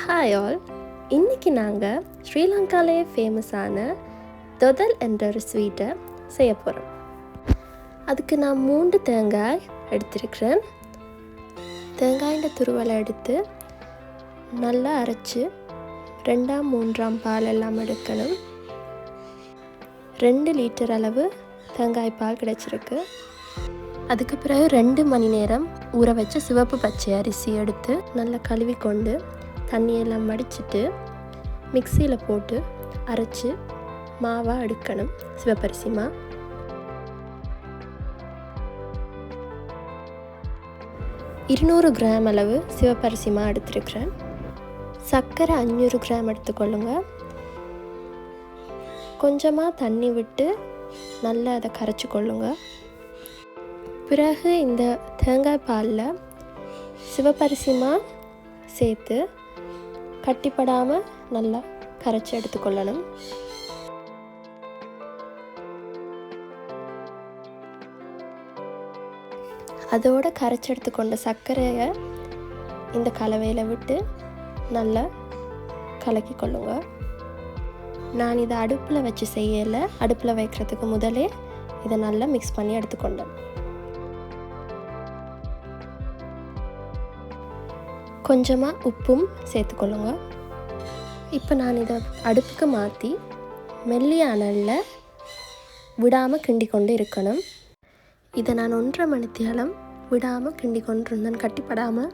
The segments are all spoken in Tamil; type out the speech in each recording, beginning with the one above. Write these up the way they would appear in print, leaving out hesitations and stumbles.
Hi all. இன்றைக்கி நாங்கள் ஸ்ரீலங்காலே ஃபேமஸான தொதல் என்ற ஒரு ஸ்வீட்டை செய்ய போகிறோம். அதுக்கு நான் 3 தேங்காய் எடுத்திருக்கிறேன். தேங்காயின் துருவலை எடுத்து நல்லா அரைச்சி 2ஆம் 3ஆம் பால் எல்லாம் எடுக்கணும். 2 லிட்டர் அளவு தேங்காய் பால் கிடச்சிருக்கு. அதுக்கு பிறகு 2 மணி நேரம் ஊற வச்ச சிவப்பு பச்சை அரிசி எடுத்து நல்லா கழுவி கொண்டு தண்ணியெல்லாம் வடிச்சிட்டு மிக்சியில் போட்டு அரைச்சி மாவாக எடுக்கணும். சிவப்பரிசி மா 200 கிராம் அளவு சிவப்பரிசி மா எடுத்துருக்கிறேன். சர்க்கரை 500 கிராம் எடுத்துக்கொள்ளுங்க. கொஞ்சமாக தண்ணி விட்டு நல்லா அதை கரைச்சி கொள்ளுங்க. பிறகு இந்த தேங்காய் பாலில் சிவப்பரிசி மா சேர்த்து கட்டிப்படாமல் நல்லா கரைச்சி எடுத்துக்கொள்ளணும். அதோடு கரைச்சி எடுத்துக்கொண்ட சர்க்கரையை இந்த கலவையில் விட்டு நல்லா கலக்கி கொள்ளுங்க. நான் இதை அடுப்பில் வச்சு செய்யலை. அடுப்பில் வைக்கிறதுக்கு முதலே இதை நல்லா மிக்ஸ் பண்ணி எடுத்துக்கொண்டேன். கொஞ்சமாக உப்பும் சேர்த்துக்கொள்ளுங்க. இப்போ நான் இதை அடுப்புக்கு மாற்றி மெல்லிய அனலில் விடாமல் கிண்டி கொண்டு இருக்கணும். இதை நான் 1.5 மணி நேரம் விடாமல் கிண்டி கொண்டு இருந்தேன், கட்டிப்படாமல்.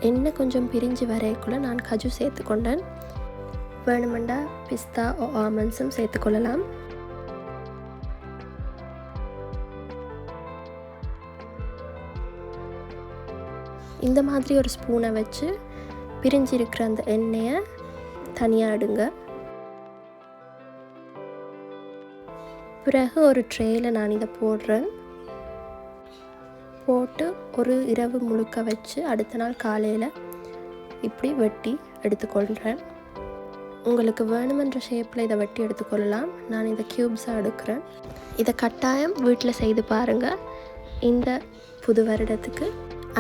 எண்ணெய் கொஞ்சம் பிரிஞ்சு வரைக்குள்ளே நான் கஜு சேர்த்துக்கொண்டேன். வேணுமெண்டா பிஸ்தா ஆல்மண்ட்ஸும் சேர்த்துக்கொள்ளலாம். இந்த மாதிரி ஒரு ஸ்பூனை வச்சு பிரிஞ்சிருக்கிற அந்த எண்ணெயை தனியாக எடுங்க. பிறகு ஒரு ட்ரேயில் நான் இதை போடுறேன். போட்டு ஒரு இரவு முழுக்க வச்சு அடுத்த நாள் காலையில் இப்படி வெட்டி எடுத்துக்கொள்கிறேன். உங்களுக்கு வேணுமென்ற ஷேப்பில் இதை வெட்டி எடுத்துக்கொள்ளலாம். நான் இதை க்யூப்ஸாக எடுக்கிறேன். இதை கட்டாயம் வீட்டில் செய்து பாருங்கள். இந்த புது வருடத்துக்கு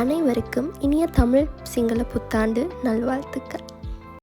அனைவருக்கும் இனிய தமிழ் சிங்கள புத்தாண்டு நல்வாழ்த்துக்கள்.